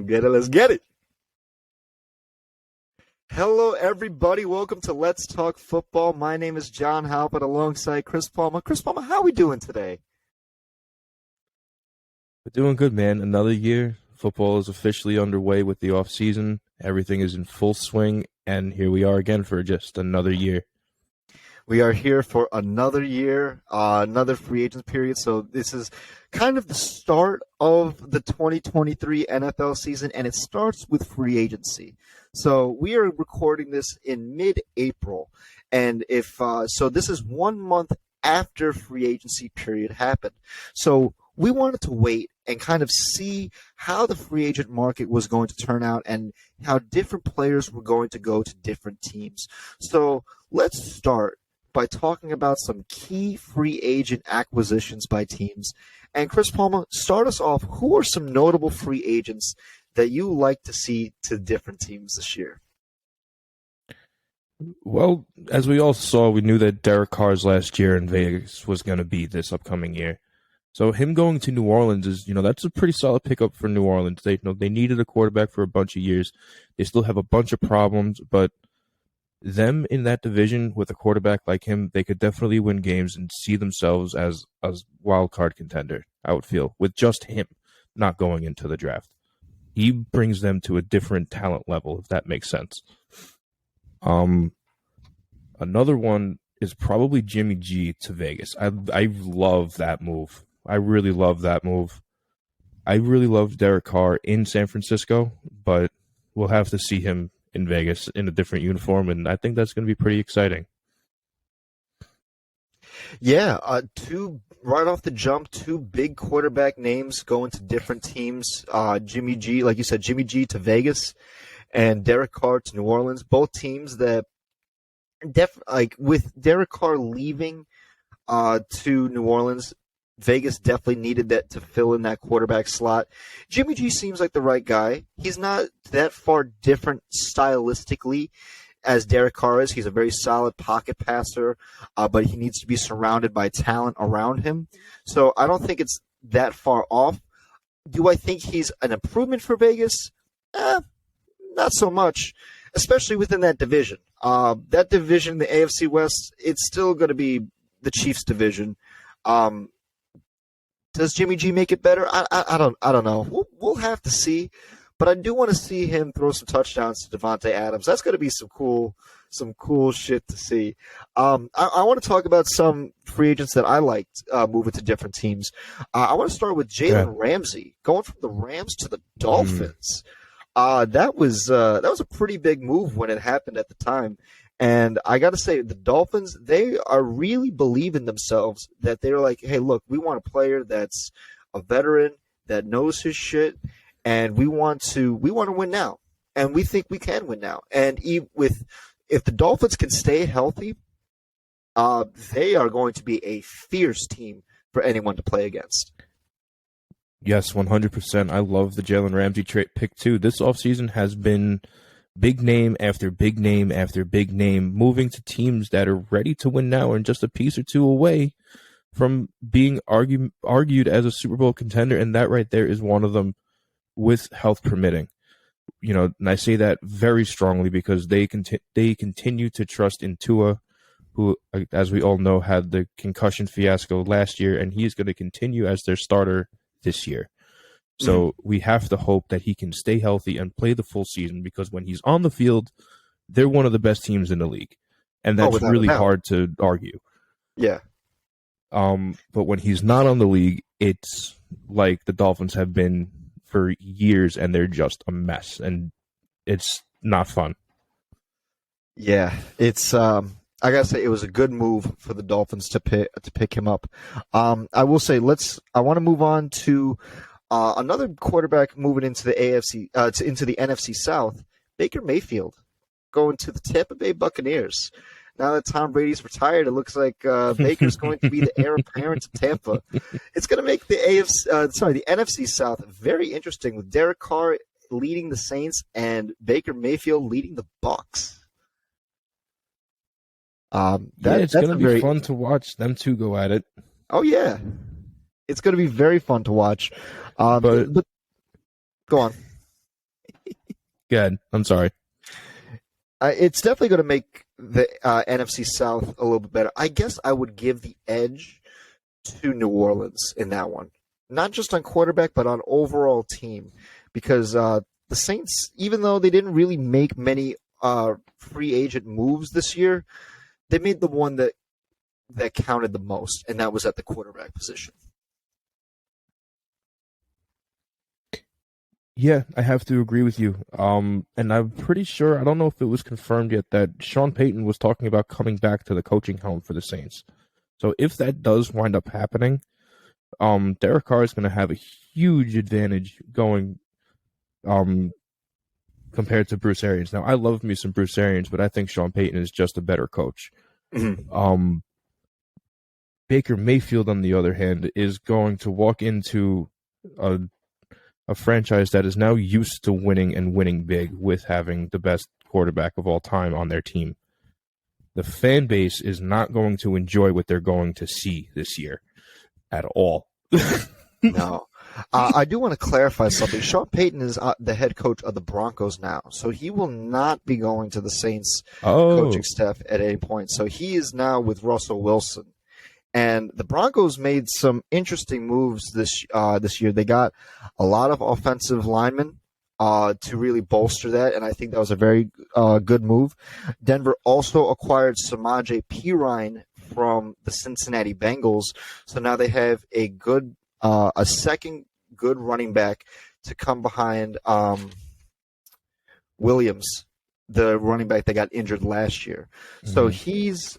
Get it? Let's get it. Hello, everybody. Welcome to Let's Talk Football. My name is John Halpert alongside Chris Palmer. Chris Palmer, how are we doing today? We're doing good, man. Another year. Football is officially underway with the offseason. Everything is in full swing, and here we are again for just another year. We are here for another year, another free agent period. So this is kind of the start of the 2023 NFL season, and it starts with free agency. So we are recording this in mid-April, and so this is 1 month after free agency period happened. So we wanted to wait and kind of see how the free agent market was going to turn out and how different players were going to go to different teams. So let's start by talking about some key free agent acquisitions by teams. And Chris Palmer, start us off. Who are some notable free agents that you like to see to different teams this year? Well, as we all saw, we knew that Derek Carr's last year in Vegas was going to be this upcoming year. So him going to New Orleans is, that's a pretty solid pickup for New Orleans. They needed a quarterback for a bunch of years. They still have a bunch of problems, but them in that division with a quarterback like him, they could definitely win games and see themselves as a wild card contender, I would feel, with just him not going into the draft. He brings them to a different talent level, if that makes sense. Another one is probably Jimmy G to Vegas. I love that move. I really love that move. I really love Derek Carr in San Francisco, but we'll have to see him in Vegas in a different uniform, and I think that's going to be pretty exciting. Yeah, right off the jump, two big quarterback names going to different teams. Jimmy G, like you said, Jimmy G to and Derek Carr to New Orleans. Both teams that, with Derek Carr leaving to New Orleans, Vegas definitely needed that to fill in that quarterback slot. Jimmy G seems like the right guy. He's not that far different stylistically as Derek Carr is. He's a very solid pocket passer, but he needs to be surrounded by talent around him. So I don't think it's that far off. Do I think he's an improvement for Vegas? Not so much, especially within that division. That division, the AFC West, it's still going to be the Chiefs division. Does Jimmy G make it better? I don't know. We'll have to see, but I do want to see him throw some touchdowns to Devontae Adams. That's going to be some cool shit to see. I want to talk about some free agents that I liked moving to different teams. I want to start with Jalen Ramsey going from the Rams to the Dolphins. That was a pretty big move when it happened at the time. And I got to say, the Dolphins, they are really believing themselves that they're like, hey, look, we want a player that's a veteran, that knows his shit, and we want to win now. And we think we can win now. And if the Dolphins can stay healthy, they are going to be a fierce team for anyone to play against. Yes, 100%. I love the Jalen Ramsey pick, too. This offseason has been big name after big name after big name, moving to teams that are ready to win now and just a piece or two away from being argued as a Super Bowl contender, and that right there is one of them with health permitting. And I say that very strongly because they continue to trust in Tua, who, as we all know, had the concussion fiasco last year, and he's going to continue as their starter this year. So we have to hope that he can stay healthy and play the full season, because when he's on the field, they're one of the best teams in the league. And that's really hard to argue. Yeah. But when he's not on the league, it's like the Dolphins have been for years, and they're just a mess. And it's not fun. Yeah. It's I gotta say, it was a good move for the Dolphins to pick him up. I will say, I want to move on to another quarterback moving into the into the NFC South, Baker Mayfield, going to the Tampa Bay Buccaneers. Now that Tom Brady's retired, it looks like Baker's going to be the heir apparent to Tampa. It's going to make the the NFC South very interesting, with Derek Carr leading the Saints and Baker Mayfield leading the Bucs. It's going to be fun to watch them two go at it. Oh yeah, it's going to be very fun to watch. But go on. Good. I'm sorry. It's definitely going to make the NFC South a little bit better. I guess I would give the edge to New Orleans in that one, not just on quarterback, but on overall team, because the Saints, even though they didn't really make many free agent moves this year, they made the one that counted the most, and that was at the quarterback position. Yeah, I have to agree with you. And I'm pretty sure, I don't know if it was confirmed yet, that Sean Payton was talking about coming back to the coaching helm for the Saints. So if that does wind up happening, Derek Carr is going to have a huge advantage going compared to Bruce Arians. Now, I love me some Bruce Arians, but I think Sean Payton is just a better coach. Mm-hmm. Baker Mayfield, on the other hand, is going to walk into a franchise that is now used to winning and winning big with having the best quarterback of all time on their team. The fan base is not going to enjoy what they're going to see this year at all. No. I do want to clarify something. Sean Payton is the head coach of the Broncos now, so he will not be going to the Saints coaching staff at any point. So he is now with Russell Wilson. And the Broncos made some interesting moves this year. They got a lot of offensive linemen to really bolster that, and I think that was a very good move. Denver also acquired Samaje Perine from the Cincinnati Bengals, so now they have a second good running back to come behind Williams, the running back that got injured last year. Mm-hmm. So he's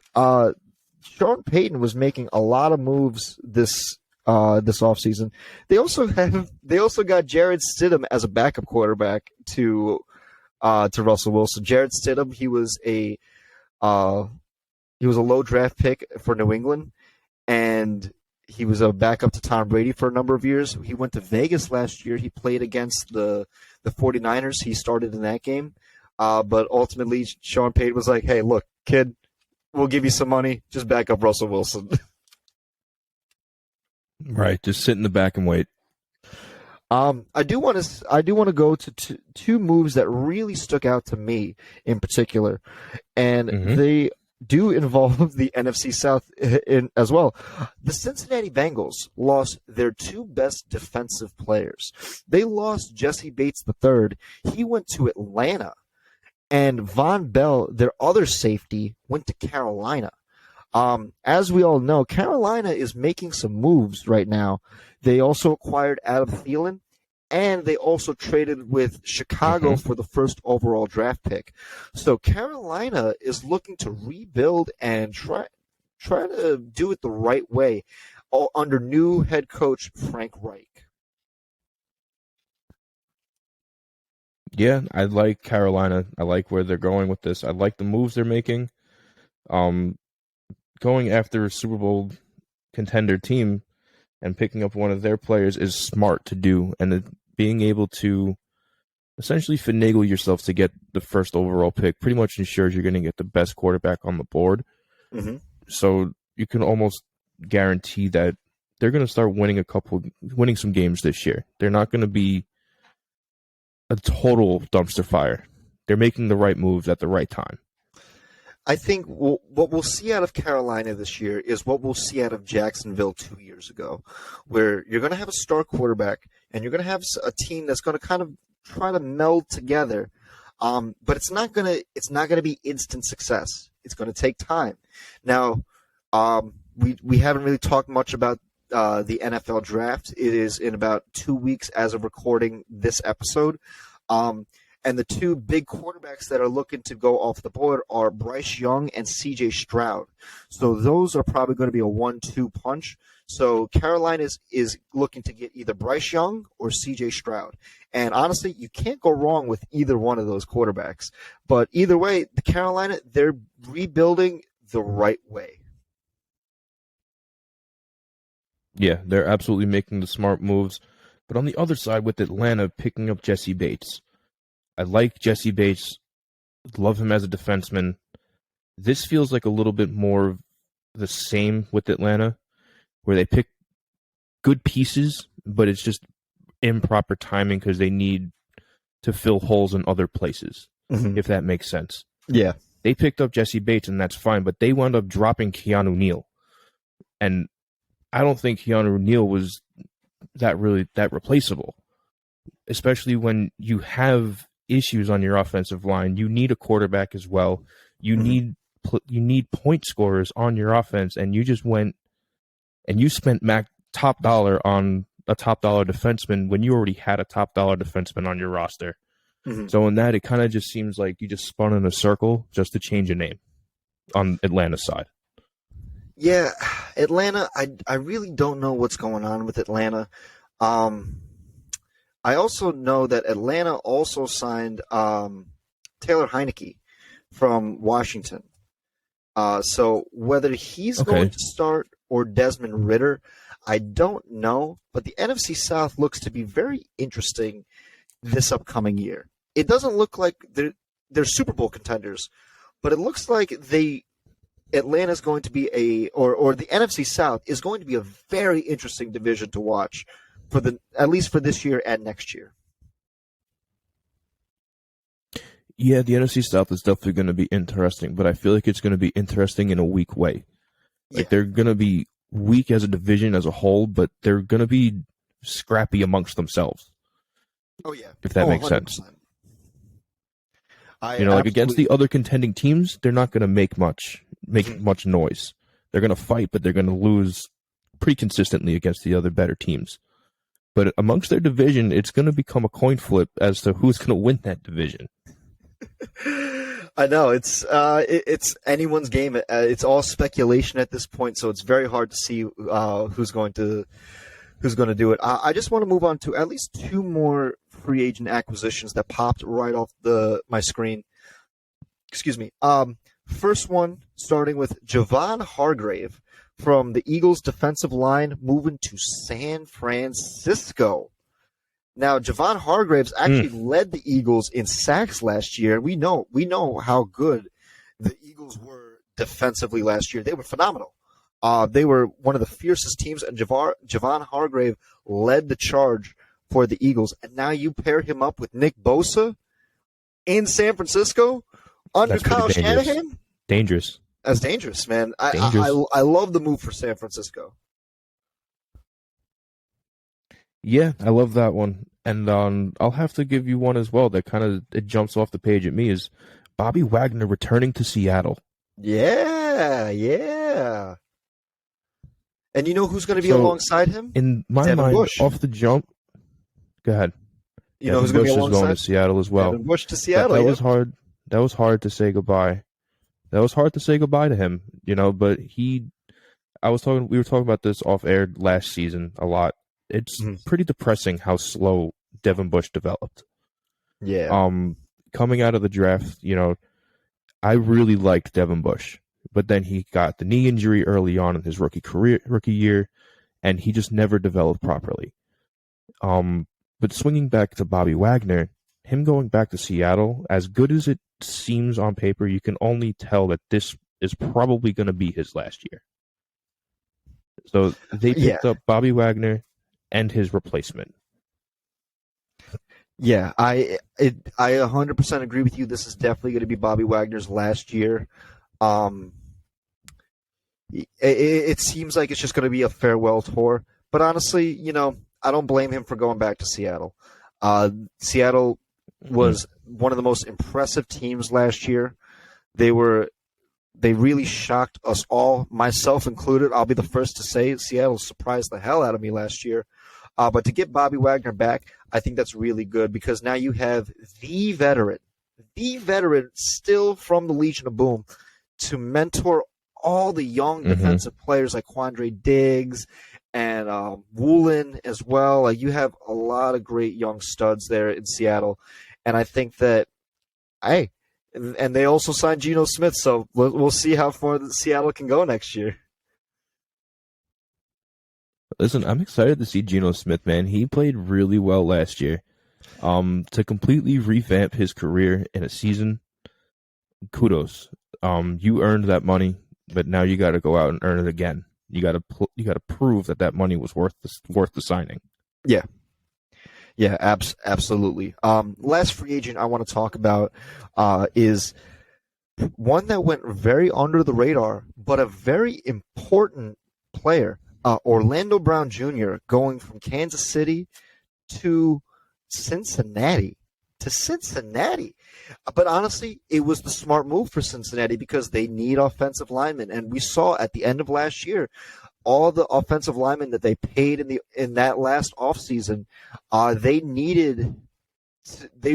Sean Payton was making a lot of moves this offseason. They also got Jarrett Stidham as a backup quarterback to Russell Wilson. Jarrett Stidham, he was a low draft pick for New England, and he was a backup to Tom Brady for a number of years. He went to Vegas last year. He played against the 49ers. He started in that game. But ultimately, Sean Payton was like, hey, look, kid, we'll give you some money. Just back up Russell Wilson. Right. Just sit in the back and wait. I do want to go to two moves that really stuck out to me in particular, and they do involve the NFC South as well. The Cincinnati Bengals lost their two best defensive players. They lost Jesse Bates III. He went to Atlanta. And Von Bell, their other safety, went to Carolina. As we all know, Carolina is making some moves right now. They also acquired Adam Thielen, and they also traded with Chicago for the first overall draft pick. So Carolina is looking to rebuild and try to do it the right way under new head coach Frank Reich. Yeah, I like Carolina. I like where they're going with this. I like the moves they're making. Going after a Super Bowl contender team and picking up one of their players is smart to do. And being able to essentially finagle yourself to get the first overall pick pretty much ensures you're going to get the best quarterback on the board. Mm-hmm. So you can almost guarantee that they're going to start winning some games this year. They're not going to be a total dumpster fire. They're making the right moves at the right time. I think what we'll see out of Carolina this year is what we'll see out of Jacksonville 2 years ago, where you're going to have a star quarterback and you're going to have a team that's going to kind of try to meld together. But it's not going to be instant success. It's going to take time. Now, we haven't really talked much about the NFL draft. It is in about 2 weeks as of recording this episode. And the two big quarterbacks that are looking to go off the board are Bryce Young and C.J. Stroud. So those are probably going to be a 1-2 punch. So Carolina is looking to get either Bryce Young or C.J. Stroud. And honestly, you can't go wrong with either one of those quarterbacks. But either way, the Carolina, they're rebuilding the right way. Yeah, they're absolutely making the smart moves. But on the other side, with Atlanta picking up Jesse Bates, I like Jesse Bates, love him as a defenseman. This feels like a little bit more of the same with Atlanta, where they pick good pieces, but it's just improper timing because they need to fill holes in other places, if that makes sense. Yeah. They picked up Jesse Bates, and that's fine, but they wound up dropping Keanu Neal. And I don't think Keanu Neal was that replaceable, especially when you have issues on your offensive line. You need a quarterback as well. You need point scorers on your offense, and you just went and you spent top dollar on a top dollar defenseman when you already had a top dollar defenseman on your roster. So in that, it kind of just seems like you just spun in a circle just to change a name on Atlanta's side. Yeah, Atlanta, I really don't know what's going on with Atlanta. I also know that Atlanta also signed Taylor Heineke from Washington. So whether he's going to start or Desmond Ridder, I don't know. But the NFC South looks to be very interesting this upcoming year. It doesn't look like they're Super Bowl contenders, but it looks like Atlanta's going to be or the NFC South is going to be a very interesting division to watch at least for this year and next year. Yeah, the NFC South is definitely going to be interesting, but I feel like it's going to be interesting in a weak way. Like they're going to be weak as a division as a whole, but they're going to be scrappy amongst themselves. Oh yeah, if that makes 100%. sense. Like against the other contending teams, they're not going to make much noise. They're going to fight, but they're going to lose pretty consistently against the other better teams. But amongst their division, it's going to become a coin flip as to who's going to win that division. I know it's anyone's game. It's all speculation at this point, so it's very hard to see who's going to do it. I just want to move on to at least two more free agent acquisitions that popped right off my screen. Excuse me. First one, starting with Javon Hargrave from the Eagles defensive line, moving to San Francisco. Now, Javon Hargraves actually led the Eagles in sacks last year. We know how good the Eagles were defensively last year. They were phenomenal. They were one of the fiercest teams, and Javon Hargrave led the charge for the Eagles. And now you pair him up with Nick Bosa in San Francisco under Kyle Shanahan. Dangerous. That's dangerous, man. I love the move for San Francisco. Yeah, I love that one. And I'll have to give you one as well that it jumps off the page at me is Bobby Wagner returning to Seattle. Yeah. And you know who's going to be alongside him? In my Devin mind, Bush. Off the jump. Go ahead. You know who's going to be alongside? Bush is going to Seattle as well. Devin Bush to Seattle. That was hard. That was hard to say goodbye. That was hard to say goodbye to him, but we were talking about this off air last season a lot. It's pretty depressing how slow Devin Bush developed. Yeah. Coming out of the draft, I really liked Devin Bush, but then he got the knee injury early on in his rookie year, and he just never developed properly. But swinging back to Bobby Wagner, him going back to Seattle, as good as it seems on paper, you can only tell that this is probably going to be his last year. So they picked up Bobby Wagner and his replacement. Yeah, I 100% agree with you. This is definitely going to be Bobby Wagner's last year. It seems like it's just going to be a farewell tour. But honestly, I don't blame him for going back to Seattle. Seattle was one of the most impressive teams last year. They really shocked us all, myself included. I'll be the first to say Seattle surprised the hell out of me last year. But to get Bobby Wagner back, I think that's really good because now you have the veteran still from the Legion of Boom to mentor all the young defensive players like Quandre Diggs and Woolen as well. Like you have a lot of great young studs there in Seattle. And I think that, and they also signed Geno Smith, so we'll see how far Seattle can go next year. Listen, I'm excited to see Geno Smith, man. He played really well last year. To completely revamp his career in a season, kudos. You earned that money, but now you got to go out and earn it again. You got to prove that money was worth the signing. Yeah. Yeah, absolutely. Last free agent I want to talk about is one that went very under the radar, but a very important player. Orlando Brown Jr. going from Kansas City to Cincinnati. To Cincinnati. But honestly, it was the smart move for Cincinnati because they need offensive linemen. And we saw at the end of last year, all the offensive linemen that they paid in that last offseason, they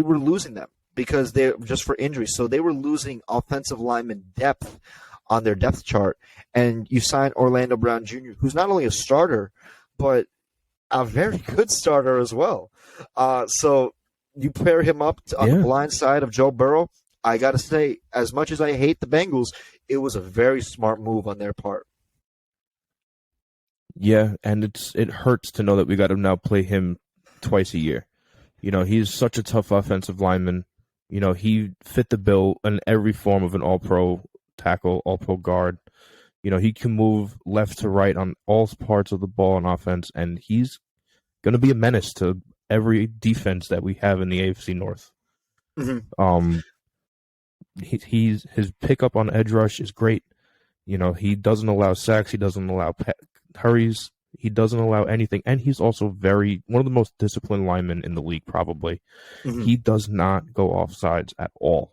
were losing them because they just for injuries. So they were losing offensive lineman depth on their depth chart. And you sign Orlando Brown Jr., who's not only a starter, but a very good starter as well. So you pair him up on the blind side of Joe Burrow. I got to say, as much as I hate the Bengals, it was a very smart move on their part. Yeah, and it hurts to know that we got to now play him twice a year. You know, he's such a tough offensive lineman. You know, he fit the bill in every form of an all-pro tackle, all-pro guard. You know, he can move left to right on all parts of the ball on offense, and he's going to be a menace to every defense that we have in the AFC North. Mm-hmm. His pickup on edge rush is great. You know, he doesn't allow sacks. He doesn't allow hurries. He doesn't allow anything. And he's also one of the most disciplined linemen in the league, probably. Mm-hmm. He does not go off sides at all.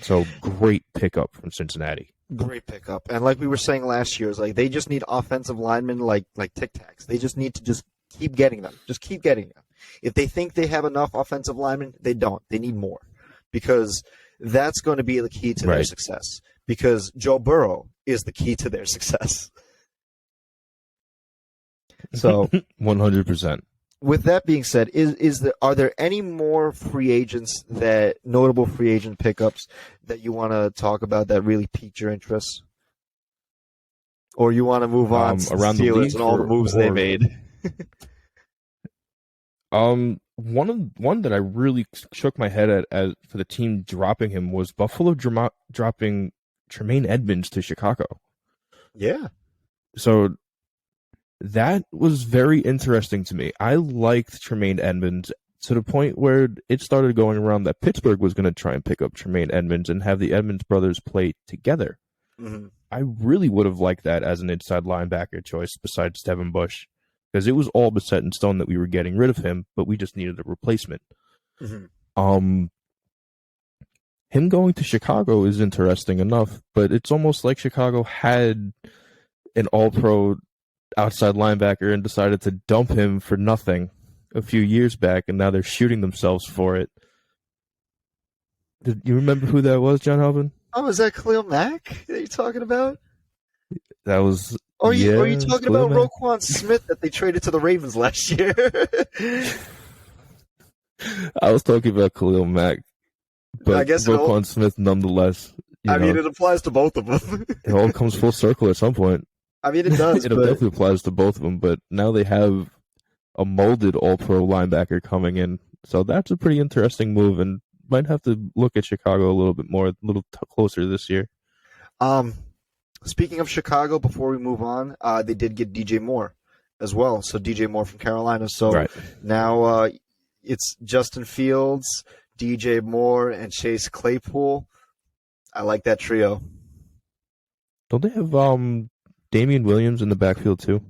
So great pickup from Cincinnati. Great pickup. And like we were saying last year, like they just need offensive linemen like Tic Tacs. They just need to just keep getting them. Just keep getting them. If they think they have enough offensive linemen, they don't. They need more. Because that's going to be the key to their success. Because Joe Burrow is the key to their success. So 100%. With that being said, are there any more notable free agent pickups that you want to talk about that really piqued your interest? Or you want to move on to around the Steelers the league and all the moves they made? One that I really shook my head at for the team dropping him was Buffalo dropping Tremaine Edmonds to Chicago. Yeah. So that was very interesting to me. I liked Tremaine Edmonds to the point where it started going around that Pittsburgh was going to try and pick up Tremaine Edmonds and have the Edmonds brothers play together. Mm-hmm. I really would have liked that as an inside linebacker choice besides Devin Bush, because it was all but set in stone that we were getting rid of him, but we just needed a replacement. Mm-hmm. Him going to Chicago is interesting enough, but it's almost like Chicago had an all-pro outside linebacker and decided to dump him for nothing a few years back, and now they're shooting themselves for it. Did you remember who that was, John Halvin? Oh, is that Khalil Mack that you're talking about? That was. Are you talking about Roquan Smith that they traded to the Ravens last year? I was talking about Khalil Mack, but I guess Roquan Smith nonetheless. I mean, it applies to both of them. It all comes full circle at some point. I mean, it does. It definitely applies to both of them, but now they have a molded all-pro linebacker coming in. So that's a pretty interesting move, and might have to look at Chicago a little bit more, a little closer this year. Speaking of Chicago, before we move on, they did get DJ Moore as well. So DJ Moore from Carolina. So now it's Justin Fields, DJ Moore, and Chase Claypool. I like that trio. Don't they have Damian Williams in the backfield too?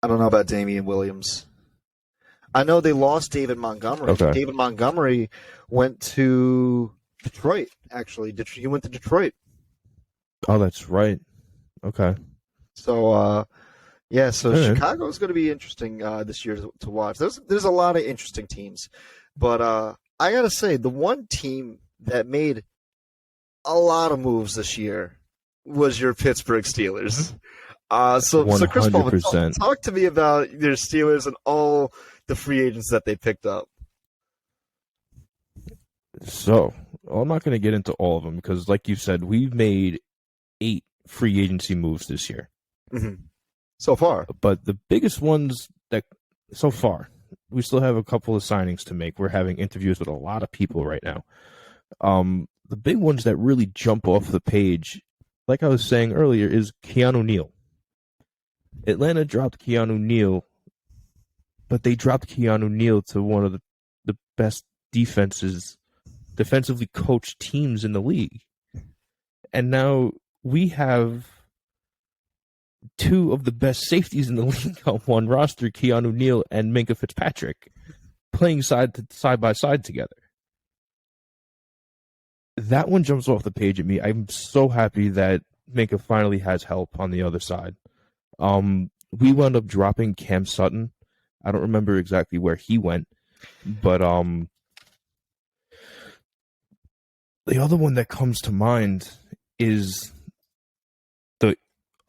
I don't know about Damian Williams. I know they lost David Montgomery. Okay. David Montgomery went to Detroit, actually. He went to Detroit. Oh, that's right. Okay. So, Chicago is going to be interesting this year to watch. There's a lot of interesting teams. But I got to say, the one team that made a lot of moves this year was your Pittsburgh Steelers. So Chris Paul, talk to me about your Steelers and all the free agents that they picked up. So, I'm not going to get into all of them because, like you said, we've made 8 free agency moves this year. Mm-hmm. So far. But the biggest ones so far, we still have a couple of signings to make. We're having interviews with a lot of people right now. The big ones that really jump off the page, like I was saying earlier, is Keanu Neal. Atlanta dropped Keanu Neal but they dropped Keanu Neal to one of the best defensively coached teams in the league. And now we have two of the best safeties in the league on one roster, Keanu Neal and Minkah Fitzpatrick, playing side by side together. That one jumps off the page at me. I'm so happy that Minkah finally has help on the other side. We wound up dropping Cam Sutton. I don't remember exactly where he went, but the other one that comes to mind is the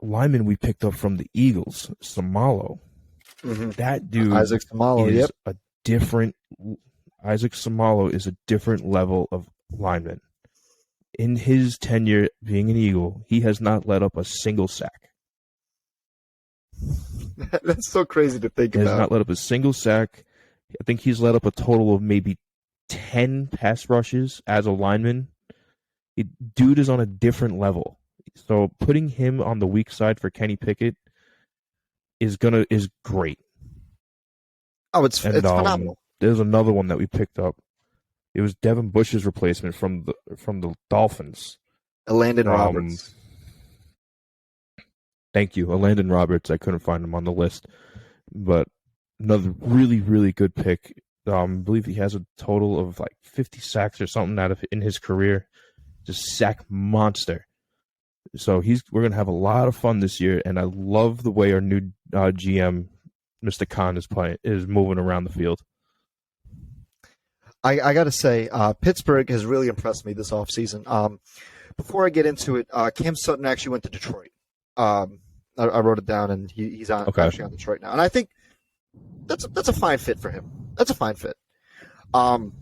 lineman we picked up from the Eagles, Samalo. Mm-hmm. That dude Isaac Samalo, is Isaac Samalo is a different level of lineman. In his tenure being an Eagle, he has not let up a single sack. That's so crazy to think He about. has not let up a single sack. I think he's let up a total of maybe 10 pass rushes as a lineman. Dude is on a different level. So putting him on the weak side for Kenny Pickett is great. Oh, it's phenomenal. There's another one that we picked up. It was Devin Bush's replacement from the Dolphins. Landon Roberts. Thank you, Landon Roberts. I couldn't find him on the list, but another really, really good pick. I believe he has a total of like 50 sacks or something in his career. Just sack monster. So we're gonna have a lot of fun this year, and I love the way our new GM, Mr. Khan, is moving around the field. I got to say, Pittsburgh has really impressed me this offseason. Before I get into it, Cam Sutton actually went to Detroit. I wrote it down, and he's actually on Detroit now. And I think that's a fine fit for him. That's a fine fit. For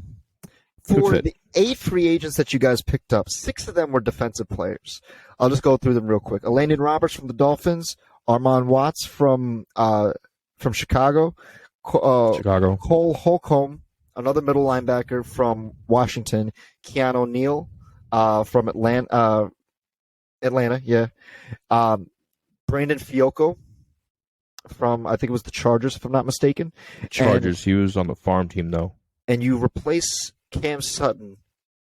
the 8 free agents that you guys picked up, 6 of them were defensive players. I'll just go through them real quick. Landon Roberts from the Dolphins, Armon Watts from Chicago, Cole Holcomb, another middle linebacker from Washington, Keanu Neal from Atlanta, yeah. Brandon Fiocco from, I think it was the Chargers, if I'm not mistaken. Chargers, he was on the farm team, though. And you replace Cam Sutton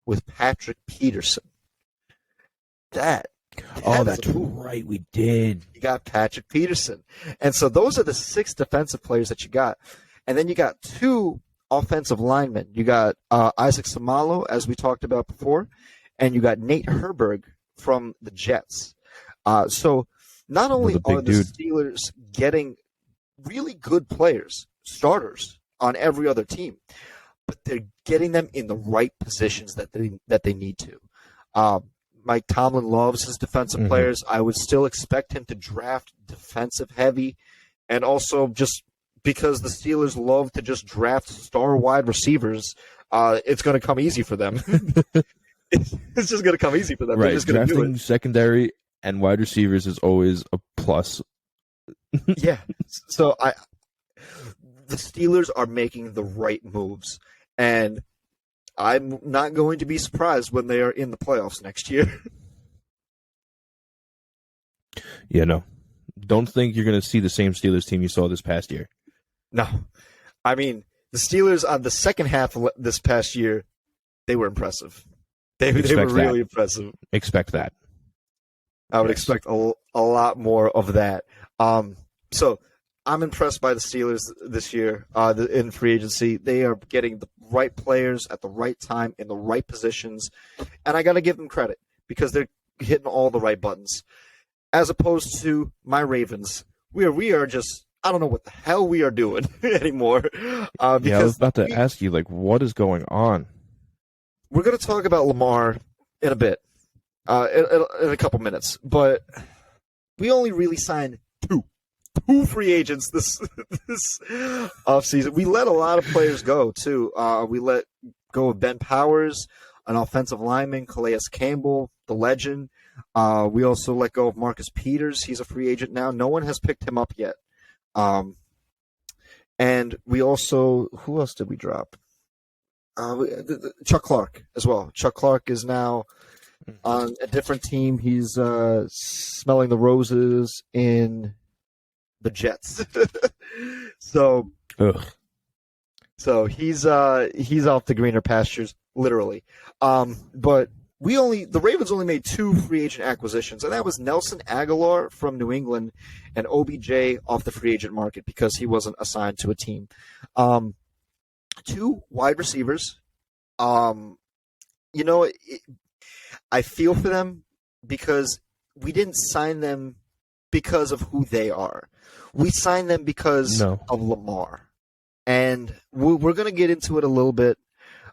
with Patrick Peterson. That's right, we did. You got Patrick Peterson. And so those are the 6 defensive players that you got. And then you got 2 offensive linemen. You got Isaac Samalo, as we talked about before, and you got Nate Herberg from the Jets. So not only are the Steelers getting really good players, starters on every other team, but they're getting them in the right positions that they need to. Mike Tomlin loves his defensive players. I would still expect him to draft defensive heavy, and also just because the Steelers love to just draft star wide receivers, it's going to come easy for them. It's just going to come easy for them. Right, they're just going to do it. Secondary and wide receivers is always a plus. Yeah. So the Steelers are making the right moves, and I'm not going to be surprised when they are in the playoffs next year. Yeah, no. Don't think you're going to see the same Steelers team you saw this past year. No. I mean, the Steelers on the second half of this past year, they were impressive. They were really impressive. Expect that. I would expect a lot more of that. So I'm impressed by the Steelers this year in free agency. They are getting the right players at the right time in the right positions, and I got to give them credit because they're hitting all the right buttons. As opposed to my Ravens, we are just, I don't know what the hell we are doing anymore. Yeah, I was about to ask you, like, what is going on? We're going to talk about Lamar in a bit, in a couple minutes, but we only really signed two free agents this offseason. We let a lot of players go, too. We let go of Ben Powers, an offensive lineman, Calais Campbell, the legend. We also let go of Marcus Peters. He's a free agent now. No one has picked him up yet. And we also, who else did we drop? Chuck Clark as well. Chuck Clark is now on a different team. He's smelling the roses in the Jets. So Ugh. So he's off the greener pastures, literally. But the Ravens only made 2 free agent acquisitions, and that was Nelson Aguilar from New England and OBJ off the free agent market because he wasn't assigned to a team. 2 wide receivers. You know, I feel for them because we didn't sign them because of who they are. We signed them because of Lamar. And we're going to get into it a little bit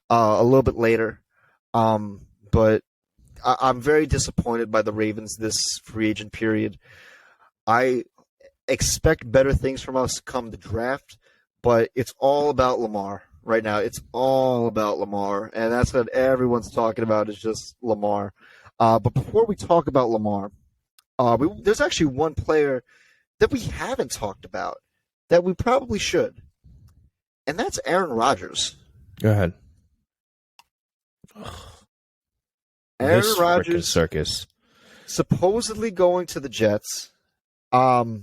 later. But I'm very disappointed by the Ravens this free agent period. I expect better things from us come the draft, but it's all about Lamar right now. It's all about Lamar, and that's what everyone's talking about is just Lamar. But before we talk about Lamar, there's actually one player that we haven't talked about that we probably should. And that's Aaron Rodgers. Go ahead. Aaron Rodgers circus. Supposedly going to the Jets. I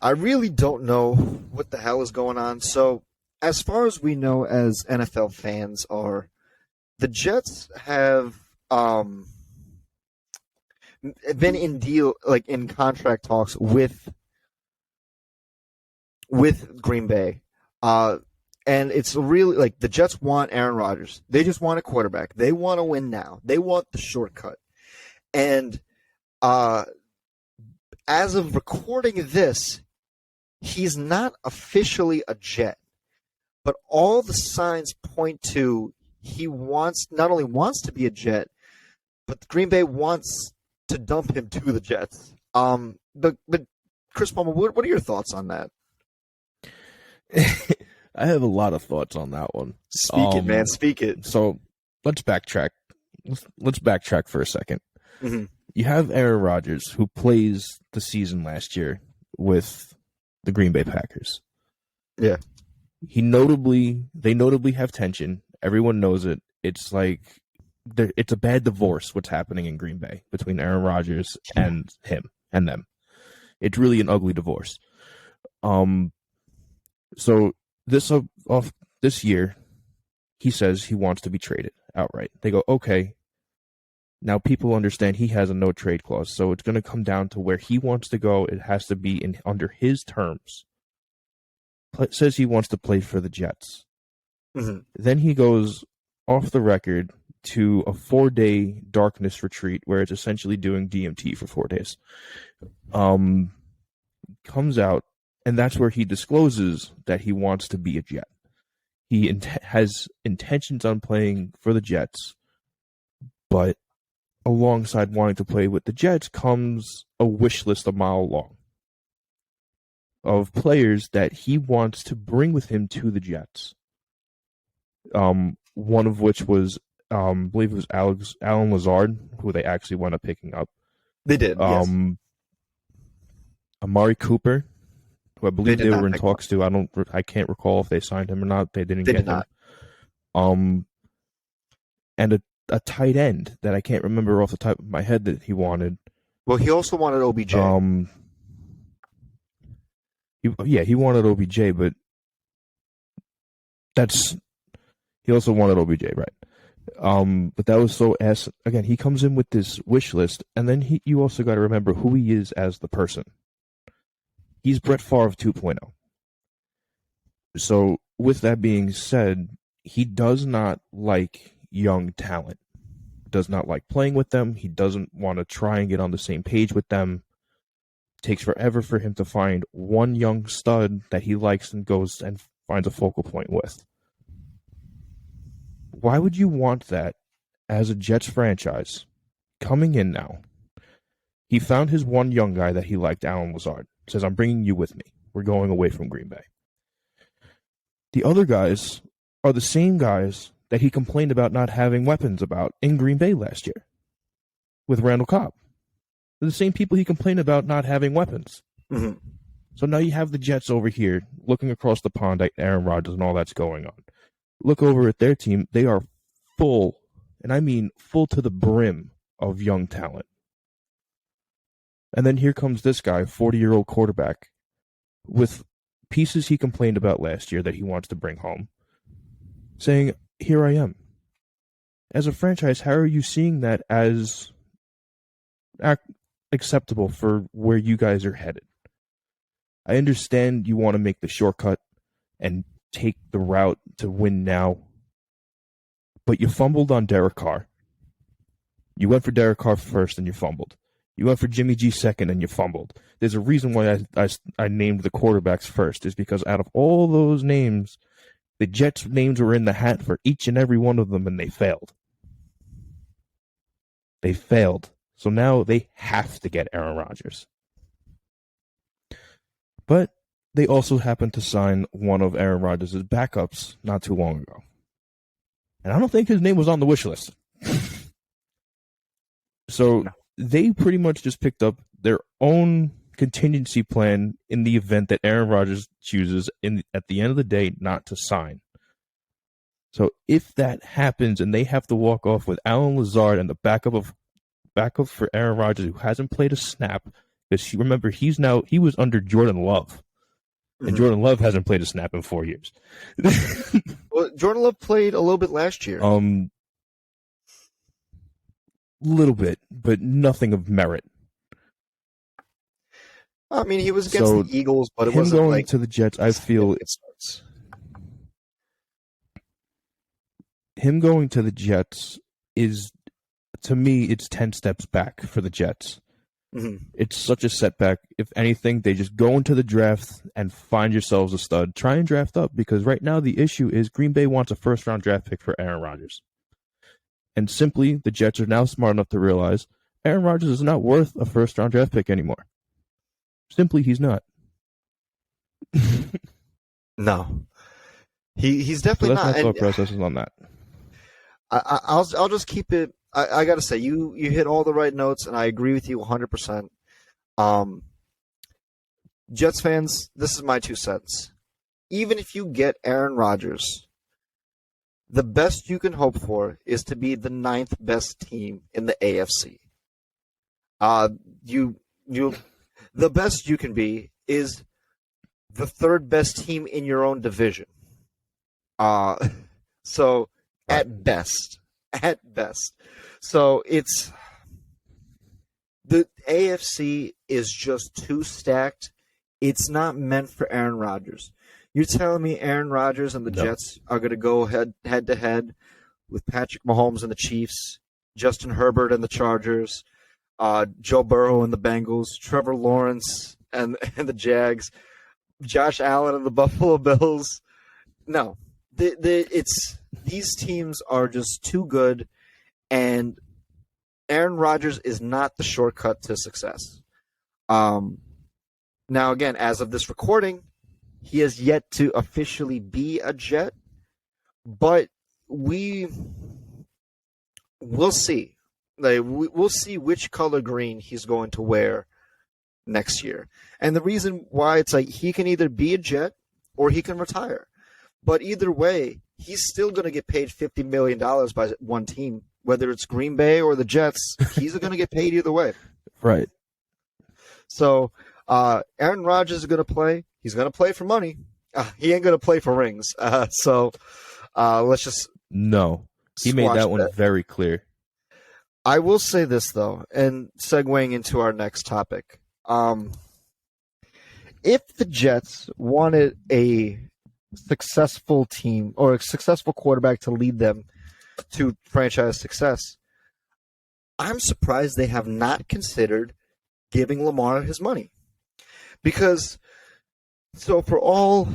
really don't know what the hell is going on. So, as far as we know as NFL fans are, the Jets have been in contract talks with Green Bay. And it's really the Jets want Aaron Rodgers. They just want a quarterback. They want to win now. They want the shortcut. And as of recording this, he's not officially a Jet. But all the signs point to he not only wants to be a Jet, but Green Bay wants to dump him to the Jets. But Chris Palmer, what are your thoughts on that? I have a lot of thoughts on that one. Speak it, man. Speak it. So let's backtrack. Let's backtrack for a second. Mm-hmm. You have Aaron Rodgers, who plays the season last year with the Green Bay Packers. Yeah. They notably have tension. Everyone knows it. It's like it's a bad divorce what's happening in Green Bay between Aaron Rodgers and him and them. It's really an ugly divorce. So this year, he says he wants to be traded outright. They go, okay. Now people understand he has a no trade clause, so it's going to come down to where he wants to go. It has to be under his terms. Says he wants to play for the Jets. Mm-hmm. Then he goes off the record to a 4-day darkness retreat where it's essentially doing DMT for 4 days. Comes out, and that's where he discloses that he wants to be a Jet. He has intentions on playing for the Jets, but alongside wanting to play with the Jets comes a wish list a mile long of players that he wants to bring with him to the Jets. One of which was, I believe it was Alan Lazard, who they actually wound up picking up. They did, yes. Amari Cooper, who I believe they were in talks to. I can't recall if they signed him or not. They did not. him. And a tight end that I can't remember off the top of my head that he wanted. Well, he also wanted OBJ. He wanted OBJ, but he also wanted OBJ, right? But that was so again, he comes in with this wish list, and then you also got to remember who he is as the person. He's Brett Favre 2.0. So, with that being said, he does not like young talent. Does not like playing with them. He doesn't want to try and get on the same page with them. It takes forever for him to find one young stud that he likes and goes and finds a focal point with. Why would you want that as a Jets franchise coming in now? He found his one young guy that he liked, Alan Lazard. Says, I'm bringing you with me. We're going away from Green Bay. The other guys are the same guys that he complained about not having weapons about in Green Bay last year with Randall Cobb. They're the same people he complained about not having weapons. Mm-hmm. So now you have the Jets over here looking across the pond at Aaron Rodgers and all that's going on. Look over at their team. They are full, and I mean full to the brim of young talent. And then here comes this guy, 40-year-old quarterback, with pieces he complained about last year that he wants to bring home, saying, here I am. As a franchise, how are you seeing that as acceptable for where you guys are headed? I understand you want to make the shortcut and take the route to win now, but you fumbled on Derek Carr. You went for Derek Carr first and you fumbled. You went for Jimmy G second and you fumbled. There's a reason why I named the quarterbacks first, is because out of all those names, the Jets' names were in the hat for each and every one of them, and they failed. They failed. So now they have to get Aaron Rodgers. But they also happened to sign one of Aaron Rodgers' backups not too long ago. And I don't think his name was on the wish list. So they pretty much just picked up their own contingency plan in the event that Aaron Rodgers chooses at the end of the day not to sign. So if that happens and they have to walk off with Alan Lazard and the backup for Aaron Rodgers, who hasn't played a snap, because remember he was under Jordan Love, and Jordan Love hasn't played a snap in 4 years. Well, Jordan Love played a little bit last year. Little bit, but nothing of merit. I mean, he was against the Eagles, but it wasn't going like to the Jets. I feel him going to the Jets is, to me, it's 10 steps back for the Jets. Mm-hmm. It's such a setback. If anything, they just go into the draft and find yourselves a stud. Try and draft up, because right now the issue is Green Bay wants a first-round draft pick for Aaron Rodgers. And simply, the Jets are now smart enough to realize Aaron Rodgers is not worth a first-round draft pick anymore. Simply, he's not. No. He's definitely so not. That's my thought process on that. I'll just keep it. I got to say, you hit all the right notes, and I agree with you 100%. Jets fans, this is my 2 cents. Even if you get Aaron Rodgers, the best you can hope for is to be the 9th best team in the AFC. The best you can be is the 3rd best team in your own division. So at best. So it's the AFC is just too stacked. It's not meant for Aaron Rodgers. You're telling me Aaron Rodgers and the Jets are going to go head to head with Patrick Mahomes and the Chiefs, Justin Herbert and the Chargers, Joe Burrow and the Bengals, Trevor Lawrence and the Jags, Josh Allen and the Buffalo Bills? No, these teams are just too good, and Aaron Rodgers is not the shortcut to success. Now, again, as of this recording, he has yet to officially be a Jet, but we'll see. We'll see which color green he's going to wear next year. And the reason why it's like he can either be a Jet or he can retire. But either way, he's still going to get paid $50 million by one team. Whether it's Green Bay or the Jets, he's going to get paid either way. Right. So Aaron Rodgers is going to play. He's going to play for money. He ain't going to play for rings. So let's just no. He made that one very clear. I will say this, though, and segueing into our next topic. If the Jets wanted a successful team or a successful quarterback to lead them to franchise success, I'm surprised they have not considered giving Lamar his money. Because, so for all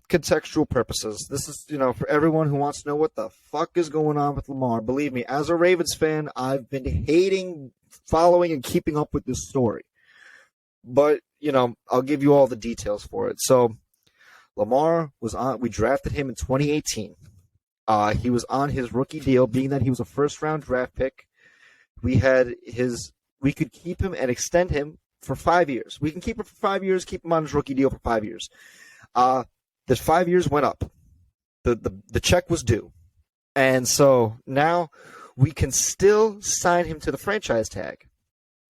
contextual purposes, this is, for everyone who wants to know what the fuck is going on with Lamar, believe me, as a Ravens fan, I've been hating following and keeping up with this story. But, I'll give you all the details for it. So, Lamar we drafted him in 2018. He was on his rookie deal, being that he was a first-round draft pick. We could keep him and extend him for 5 years. We can keep him for 5 years, keep him on his rookie deal for 5 years. The 5 years went up. The check was due. And so now we can still sign him to the franchise tag,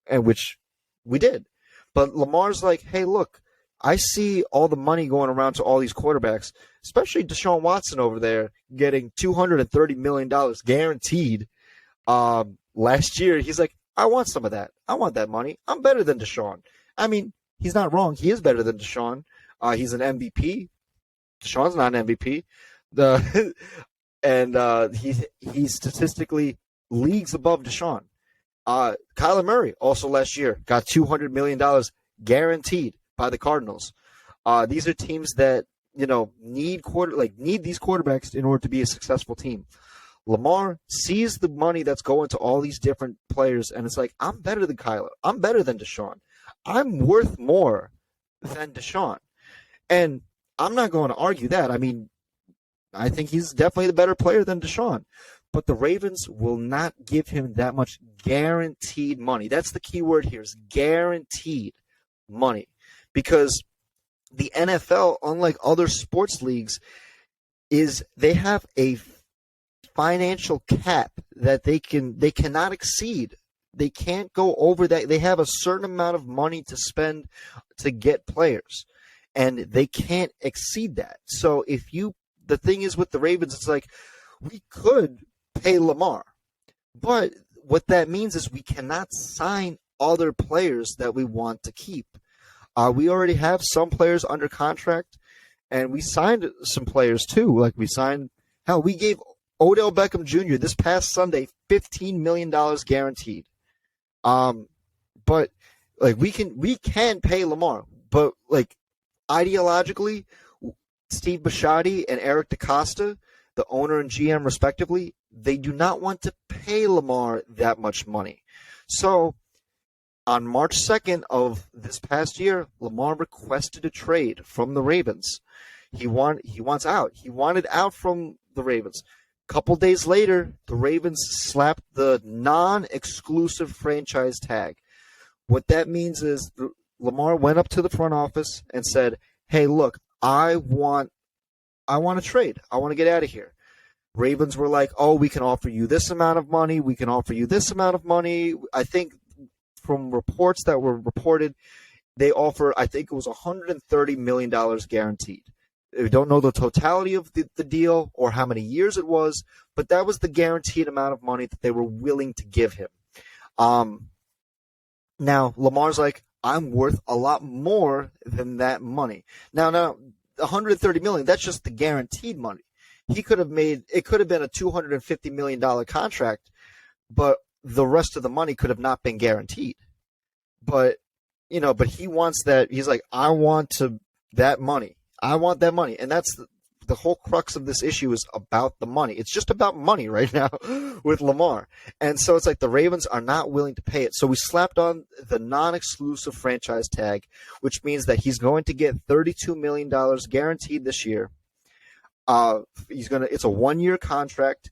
and which we did. But Lamar's like, hey, look, I see all the money going around to all these quarterbacks, especially Deshaun Watson over there getting $230 million guaranteed last year. He's like, I want some of that. I want that money. I'm better than Deshaun. I mean, he's not wrong. He is better than Deshaun. He's an MVP. Deshaun's not an MVP. He's statistically leagues above Deshaun. Kyler Murray also last year got $200 million guaranteed by the Cardinals. These are teams that need these quarterbacks in order to be a successful team. Lamar sees the money that's going to all these different players, and it's like, I'm better than Kyler. I'm better than Deshaun. I'm worth more than Deshaun. And I'm not going to argue that. I mean, I think he's definitely the better player than Deshaun. But the Ravens will not give him that much guaranteed money. That's the key word here, is guaranteed money. Because the NFL, unlike other sports leagues, they have a financial cap that they cannot exceed. They can't go over that. They have a certain amount of money to spend to get players, and they can't exceed that. So the thing is with the Ravens, it's like, we could pay Lamar, but what that means is we cannot sign other players that we want to keep. We already have some players under contract, and we signed some players too. Like we gave Odell Beckham Jr. this past Sunday $15 million guaranteed. But like we can pay Lamar, but like ideologically, Steve Bisciotti and Eric DeCosta, the owner and GM respectively, they do not want to pay Lamar that much money. So on March 2nd of this past year, Lamar requested a trade from the Ravens. He wants out. He wanted out from the Ravens. Couple days later, the Ravens slapped the non-exclusive franchise tag. What that means is Lamar went up to the front office and said, hey, look, I want a trade. I want to get out of here. Ravens were like, oh, we can offer you this amount of money. We can offer you this amount of money. I think from reports that were reported, they offer, I think it was $130 million guaranteed. We don't know the totality of the deal or how many years it was, but that was the guaranteed amount of money that they were willing to give him. Now, Lamar's like, I'm worth a lot more than that money. Now, $130 million, that's just the guaranteed money. It could have been a $250 million contract, but the rest of the money could have not been guaranteed. But he wants that. He's like, I want that money. I want that money. And that's the whole crux of this issue, is about the money. It's just about money right now with Lamar. And so it's like the Ravens are not willing to pay it. So we slapped on the non-exclusive franchise tag, which means that he's going to get $32 million guaranteed this year. It's a 1-year contract.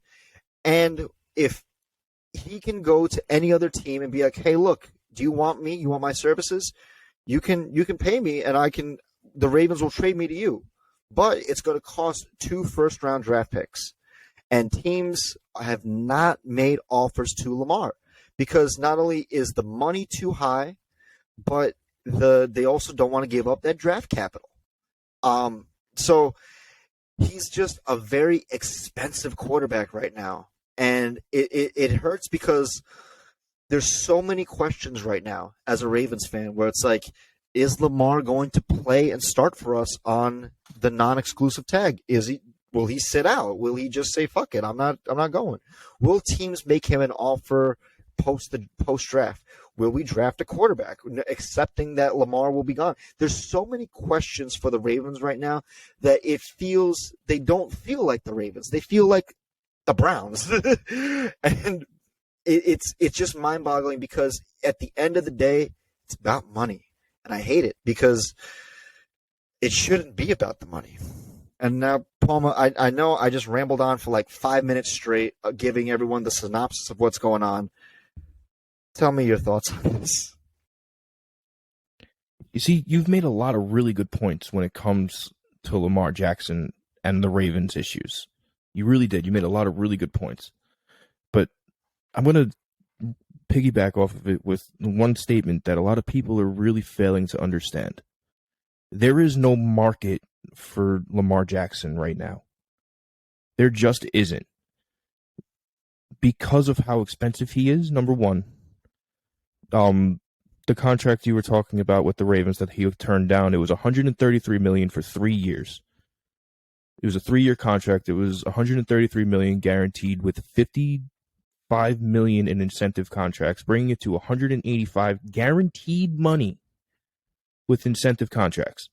And if he can go to any other team and be like, hey, look, do you want me? You want my services? You can pay me, and the Ravens will trade me to you. But it's going to cost 2 first-round draft picks. And teams have not made offers to Lamar because not only is the money too high, but they also don't want to give up that draft capital. So he's just a very expensive quarterback right now. And it hurts because there's so many questions right now as a Ravens fan where it's like, is Lamar going to play and start for us on the non-exclusive tag? Will he sit out? Will he just say, fuck it, I'm not going? Will teams make him an offer post draft? Will we draft a quarterback, accepting that Lamar will be gone? There's so many questions for the Ravens right now that they don't feel like the Ravens. They feel like the Browns. And it's just mind-boggling because at the end of the day, it's about money. And I hate it because it shouldn't be about the money. And now, Palma, I know I just rambled on for like 5 minutes straight, giving everyone the synopsis of what's going on. Tell me your thoughts on this. You see, you've made a lot of really good points when it comes to Lamar Jackson and the Ravens issues. You really did. You made a lot of really good points. But I'm going to piggyback off of it with one statement that a lot of people are really failing to understand. There is no market for Lamar Jackson right now. There just isn't. Because of how expensive he is, number one. The contract you were talking about with the Ravens that he turned down, it was $133 million for 3 years. It was a 3-year contract. It was $133 million guaranteed with $55 million in incentive contracts, bringing it to $185 guaranteed money with incentive contracts,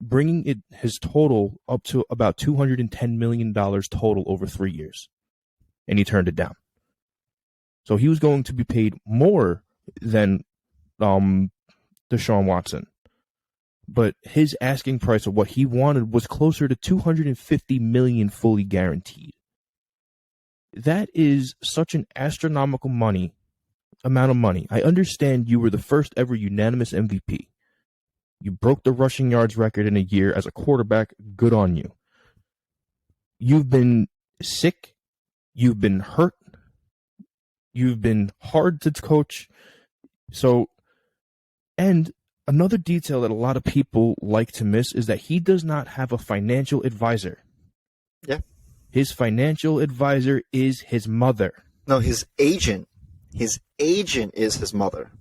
bringing his total up to about $210 million total over 3 years. And he turned it down. So he was going to be paid more than Deshaun Watson. But his asking price of what he wanted was closer to $250 million fully guaranteed. That is such an astronomical amount of money. I understand you were the first ever unanimous MVP. You broke the rushing yards record in a year as a quarterback. Good on you. You've been sick. You've been hurt. You've been hard to coach. And another detail that a lot of people like to miss is that he does not have a financial advisor. Yeah. His financial advisor is his mother. No, his agent. His agent is his mother.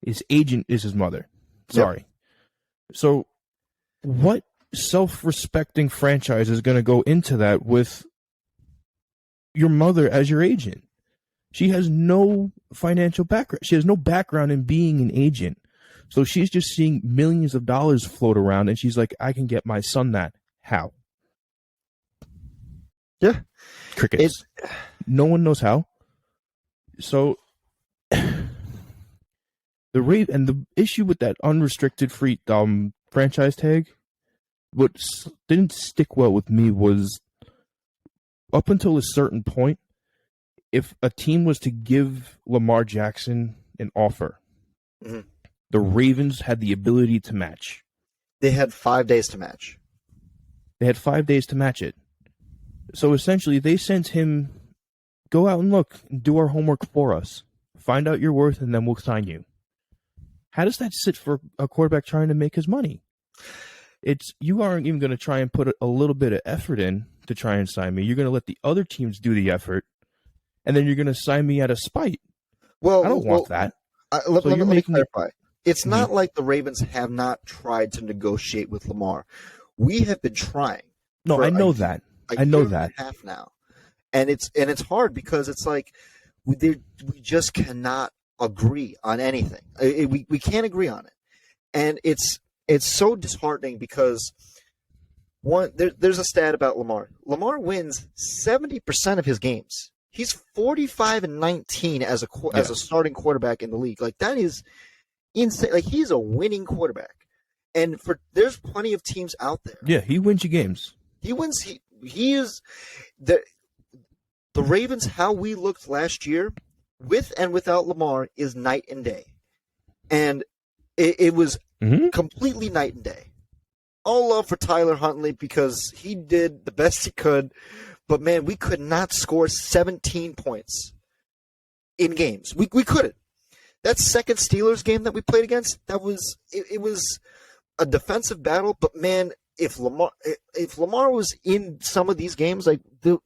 His agent is his mother. Sorry. Yep. So what self-respecting franchise is going to go into that with your mother as your agent? She has no financial background. She has no background in being an agent. So she's just seeing millions of dollars float around, and she's like, I can get my son that. How? Yeah. Crickets. No one knows how. So the issue with that unrestricted free franchise tag, what didn't stick well with me was up until a certain point, if a team was to give Lamar Jackson an offer, mm-hmm. the Ravens had the ability to match. They had 5 days to match. They had 5 days to match it. So essentially, they sent him, go out and look, and do our homework for us. Find out your worth, and then we'll sign you. How does that sit for a quarterback trying to make his money? You aren't even going to try and put a little bit of effort in to try and sign me. You're going to let the other teams do the effort, and then you're going to sign me out of spite. Well, I don't want that. Let me clarify. It's mm-hmm. not like the Ravens have not tried to negotiate with Lamar. We have been trying. No, I know that. I know that. Half now, and it's hard because it's like we just cannot agree on anything. We can't agree on it, and it's so disheartening because there's a stat about Lamar. Lamar wins 70% of his games. He's 45-19 as a starting quarterback in the league. Like, that is insane. Like, he's a winning quarterback, and there's plenty of teams out there. Yeah, he wins you games. He wins. He is the Ravens. How we looked last year, with and without Lamar, is night and day, and it was mm-hmm. completely night and day. All love for Tyler Huntley because he did the best he could, but man, we could not score 17 points in games. We couldn't. That second Steelers game that we played against, it was a defensive battle, but man, if Lamar was in some of these games, like the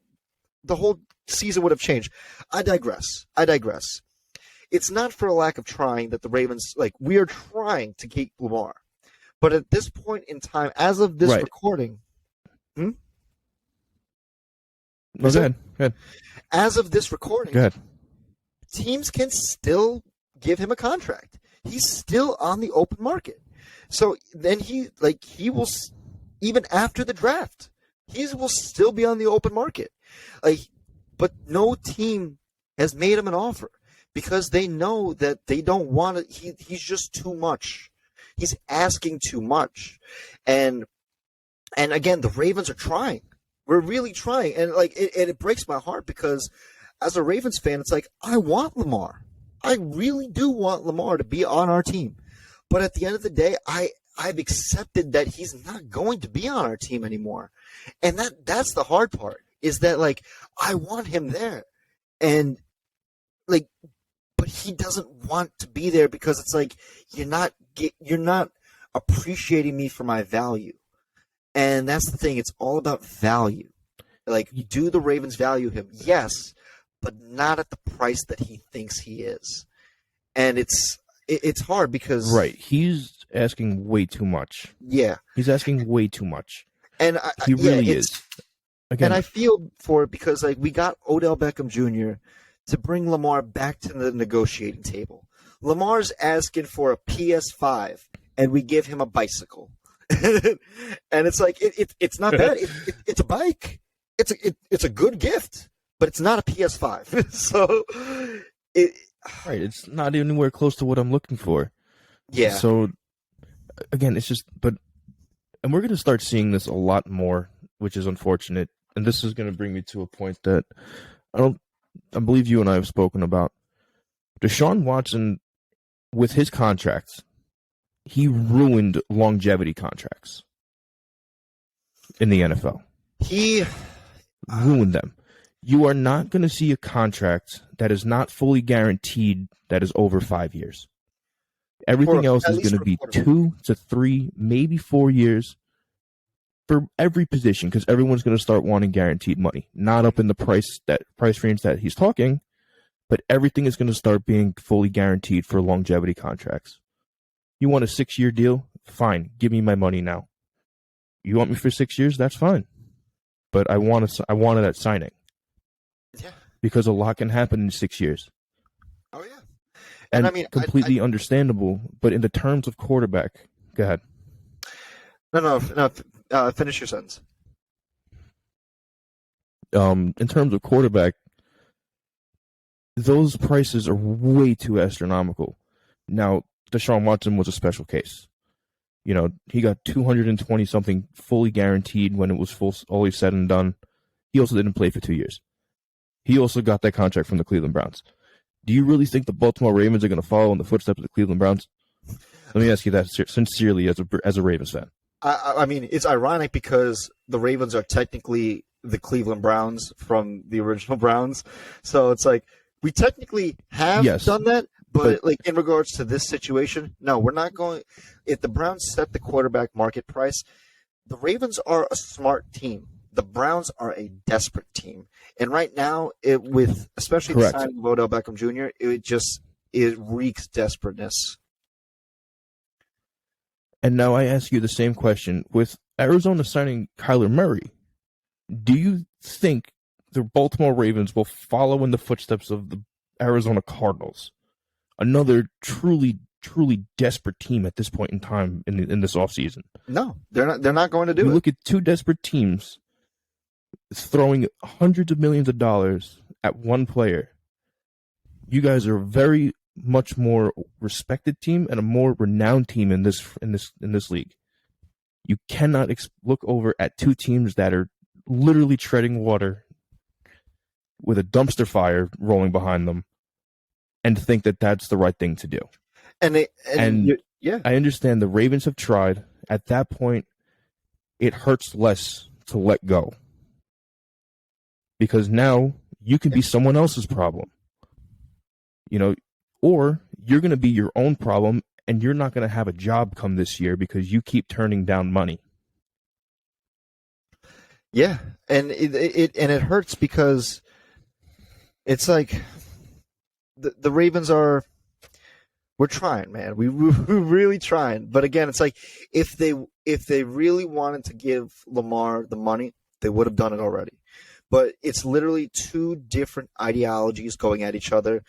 whole season would have changed. I digress. It's not for a lack of trying that the Ravens, like, we are trying to keep Lamar. But at this point in time, as of this recording, Go ahead. As of this recording, teams can still give him a contract. He's still on the open market. So then he will, even after the draft, he will still be on the open market. But no team has made him an offer because they know that they don't want to. He's just too much. He's asking too much, and again, the Ravens are trying. We're really trying, and it breaks my heart because as a Ravens fan, it's like, I want Lamar. I really do want Lamar to be on our team, but at the end of the day, I've accepted that he's not going to be on our team anymore, and that's the hard part. Is that, like, I want him there, and but he doesn't want to be there because it's like you're not appreciating me for my value. And that's the thing. It's all about value. Like, do the Ravens value him? Yes, but not at the price that he thinks he is. And it's hard because right, he's asking way too much. Yeah, he's asking way too much, and he really is. Again, and I feel for it because like we got Odell Beckham Jr. to bring Lamar back to the negotiating table. Lamar's asking for a PS5, and we give him a bicycle. And it's like it's not bad. It's a bike. It's a good gift, but it's not a PS5. So right, it's not anywhere close to what I'm looking for. Yeah. So again, it's just and we're going to start seeing this a lot more, which is unfortunate. And this is going to bring me to a point that I believe you and I have spoken about. Deshaun Watson, with his contracts, he ruined longevity contracts in the NFL. He ruined them. You are not going to see a contract that is not fully guaranteed that is over 5 years. Everything else is going to be 2 to 3, maybe 4 years for every position, because everyone's going to start wanting guaranteed money. Not up in the price range that he's talking, but everything is going to start being fully guaranteed for longevity contracts. You want a 6-year deal? Fine. Give me my money now. You want me for 6 years? That's fine. But I wanted that signing. Yeah. Because a lot can happen in 6 years. Oh, yeah. And I mean, completely understandable, but in the terms of quarterback, go ahead. No. Finish your sentence. In terms of quarterback, those prices are way too astronomical. Now, Deshaun Watson was a special case. You know, he got 220 something fully guaranteed when it was all said and done. He also didn't play for 2 years. He also got that contract from the Cleveland Browns. Do you really think the Baltimore Ravens are going to follow in the footsteps of the Cleveland Browns? Let me ask you that sincerely as a Ravens fan. I mean, it's ironic because the Ravens are technically the Cleveland Browns from the original Browns. So it's like we technically have done that, but like in regards to this situation, no, we're not going. If the Browns set the quarterback market price, the Ravens are a smart team. The Browns are a desperate team. And right now, especially the signing of Odell Beckham Jr., it reeks desperateness. And now I ask you the same question. With Arizona signing Kyler Murray, do you think the Baltimore Ravens will follow in the footsteps of the Arizona Cardinals? Another truly, truly desperate team at this point in time in this offseason. No, they're not going to do it. You look at two desperate teams throwing hundreds of millions of dollars at one player. You guys are a very much more respected team and a more renowned team in this league. You cannot look over at two teams that are literally treading water with a dumpster fire rolling behind them and think that that's the right thing to do. And I understand the Ravens have tried. At that point, it hurts less to let go. Because now you can be someone else's problem. You know, or you're going to be your own problem and you're not going to have a job come this year because you keep turning down money. Yeah, and it hurts because it's like the Ravens we're trying, man. We're really trying. But again, it's like if they really wanted to give Lamar the money, they would have done it already. But it's literally two different ideologies going at each other.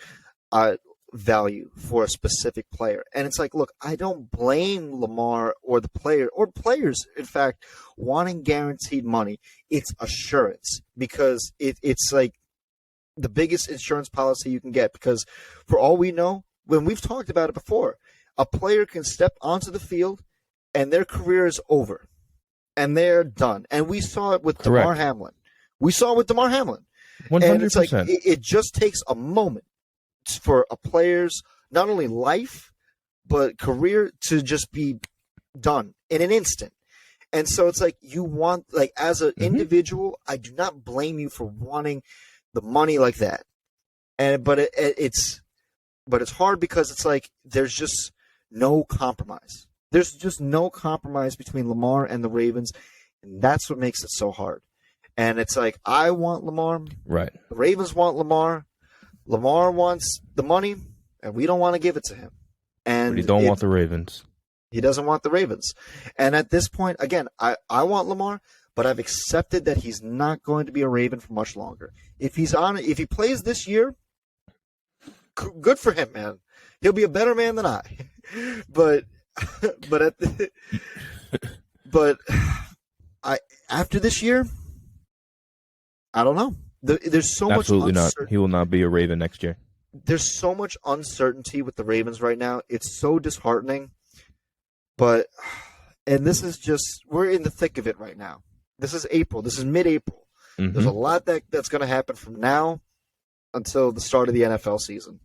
Value for a specific player. And it's like, look, I don't blame Lamar or the player or players, in fact, wanting guaranteed money. It's assurance because it's like the biggest insurance policy you can get because for all we know, when we've talked about it before, a player can step onto the field and their career is over and they're done. And we saw it with Damar Hamlin. 100%. And it's like it just takes a moment for a player's not only life but career to just be done in an instant. And so it's like you want, like, as an individual, I do not blame you for wanting the money like that. But it's but it's hard because it's like there's just no compromise. There's just no compromise between Lamar and the Ravens, and that's what makes it so hard. And it's like, I want Lamar. Right. The Ravens want Lamar. Lamar wants the money, and we don't want to give it to him. And But he don't want the Ravens. He doesn't want the Ravens. And at this point, again, I want Lamar, but I've accepted that he's not going to be a Raven for much longer. If he plays this year, good for him, man. He'll be a better man than I. but after this year, I don't know. There's so Absolutely much not. He will not be a Raven next year. There's so much uncertainty with the Ravens right now. It's so disheartening. But, and this is just, we're in the thick of it right now. This is April. This is mid-April. Mm-hmm. There's a lot that's going to happen from now until the start of the NFL season.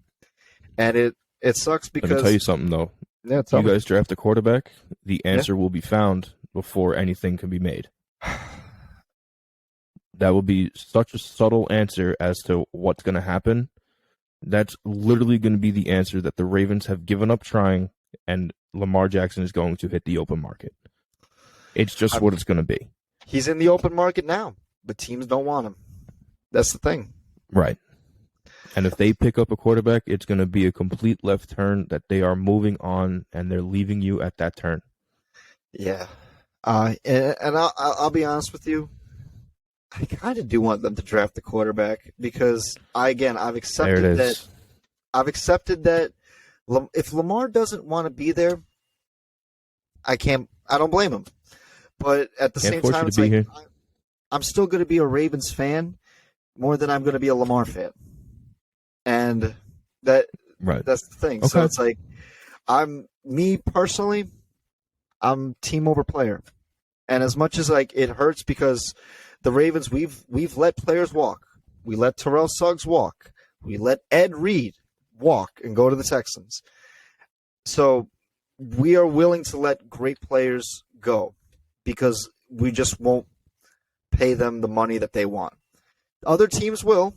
And it sucks because... Let me tell you something, though. Yeah, you guys draft a quarterback, the answer will be found before anything can be made. That will be such a subtle answer as to what's going to happen. That's literally going to be the answer that the Ravens have given up trying, and Lamar Jackson is going to hit the open market. It's just what it's going to be. He's in the open market now, but teams don't want him. That's the thing. Right. And if they pick up a quarterback, it's going to be a complete left turn that they are moving on, and they're leaving you at that turn. Yeah. And I'll be honest with you. I kind of do want them to draft the quarterback because I've accepted that if Lamar doesn't want to be there, I don't blame him. But at the same time, it's like I'm still going to be a Ravens fan more than I'm going to be a Lamar fan. And that's the thing. Okay. So it's like me personally, I'm team over player. And as much as like it hurts because the Ravens, we've let players walk. We let Terrell Suggs walk. We let Ed Reed walk and go to the Texans. So we are willing to let great players go because we just won't pay them the money that they want. Other teams will,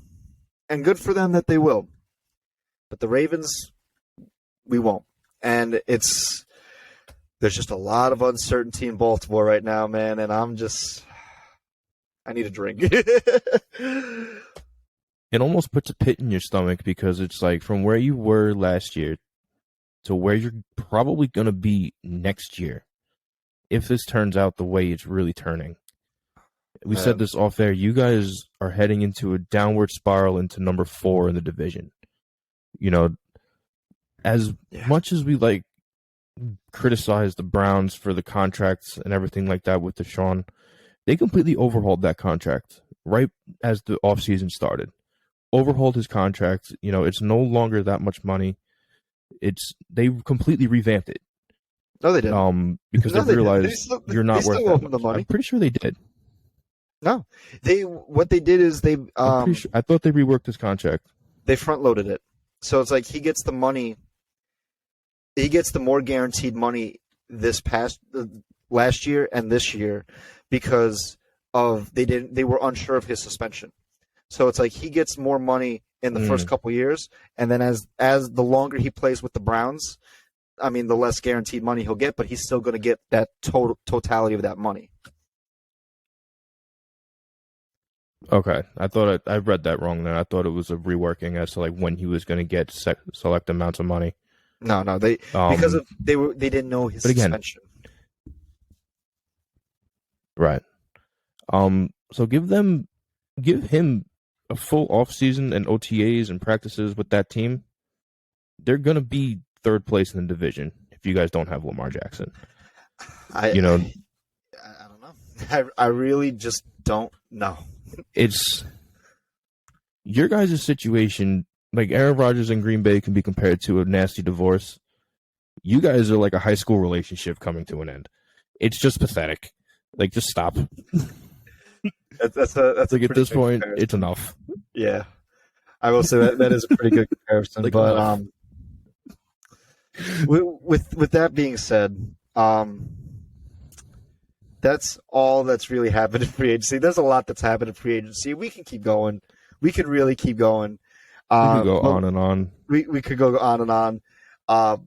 and good for them that they will. But the Ravens, we won't. And there's just a lot of uncertainty in Baltimore right now, man, and I need a drink. It almost puts a pit in your stomach because it's like from where you were last year to where you're probably going to be next year. If this turns out the way it's really turning. We said this off air. You guys are heading into a downward spiral into number 4 in the division. You know, as much as we like criticize the Browns for the contracts and everything like that with Deshaun, they completely overhauled that contract right as the offseason started. Overhauled his contract. You know, it's no longer that much money. They completely revamped it. No, they didn't. Because they realized you're not worth that much. The money. I'm pretty sure they did. No, what they did is I'm pretty sure, I thought they reworked his contract. They front loaded it, so it's like he gets the money. He gets the more guaranteed money last year and this year because they were unsure of his suspension. So it's like he gets more money in the first couple years, and then as the longer he plays with the Browns, I mean, the less guaranteed money he'll get, but he's still going to get that totality of that money. Okay, I thought I read that wrong. Then I thought it was a reworking as to like when he was going to get select amounts of money. No, they didn't know his suspension. Right. So give him a full offseason and OTAs and practices with that team. They're going to be third place in the division if you guys don't have Lamar Jackson. I don't know. I really just don't know. It's your guys' situation. Like Aaron Rodgers and Green Bay can be compared to a nasty divorce. You guys are like a high school relationship coming to an end. It's just pathetic. Like, just stop. That's like at this point, comparison. It's enough. Yeah, I will say that is a pretty good comparison. Like but with that being said, that's all that's really happened in free agency. There's a lot that's happened in free agency. We can keep going. We can really keep going. We could go But on and on. we could go on and on. Uh,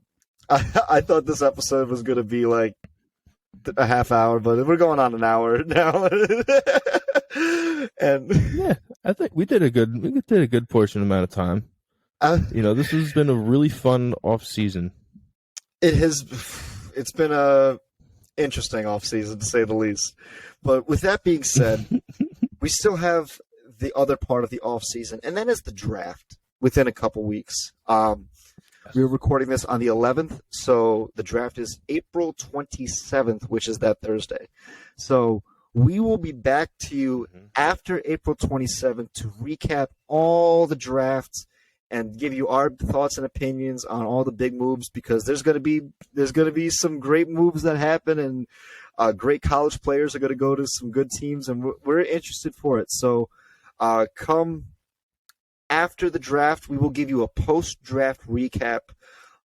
I thought this episode was going to be like a half hour, but we're going on an hour now. And Yeah, I think we did a good portion amount of time. This has been a really fun off season. It's been a interesting off season to say the least. But with that being said, we still have the other part of the off season, and that is the draft within a couple weeks. We're recording this on the 11th, so the draft is April 27th, which is that Thursday. So we will be back to you after April 27th to recap all the drafts and give you our thoughts and opinions on all the big moves, because there's going to be some great moves that happen, and great college players are going to go to some good teams, and we're interested for it. So come after the draft, we will give you a post-draft recap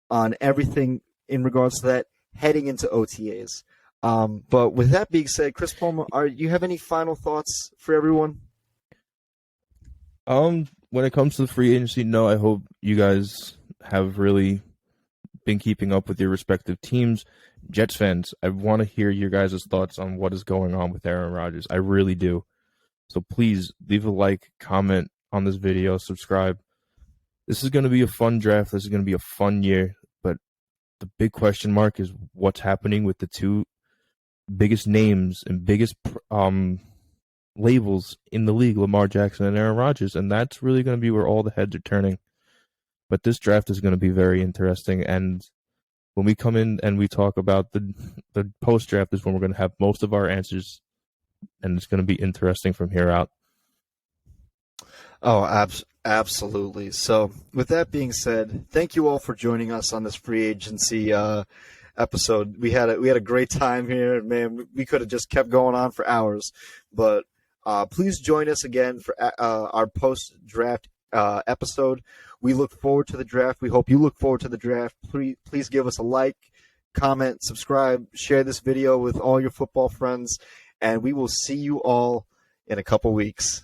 on everything in regards to that heading into OTAs. But with that being said, Chris Palmer, you have any final thoughts for everyone? When it comes to the free agency, no, I hope you guys have really been keeping up with your respective teams. Jets fans, I want to hear your guys' thoughts on what is going on with Aaron Rodgers. I really do. So please leave a like, comment on this video, subscribe. This is going to be a fun draft. This is going to be a fun year. But the big question mark is what's happening with the two biggest names and biggest labels in the league, Lamar Jackson and Aaron Rodgers. And that's really going to be where all the heads are turning. But this draft is going to be very interesting. And when we come in and we talk about the post-draft is when we're going to have most of our answers. And it's going to be interesting from here out. Oh, absolutely. So with that being said, thank you all for joining us on this free agency episode. We had a great time here. Man, we could have just kept going on for hours. But please join us again for our post-draft episode. We look forward to the draft. We hope you look forward to the draft. Please give us a like, comment, subscribe, share this video with all your football friends, and we will see you all in a couple weeks.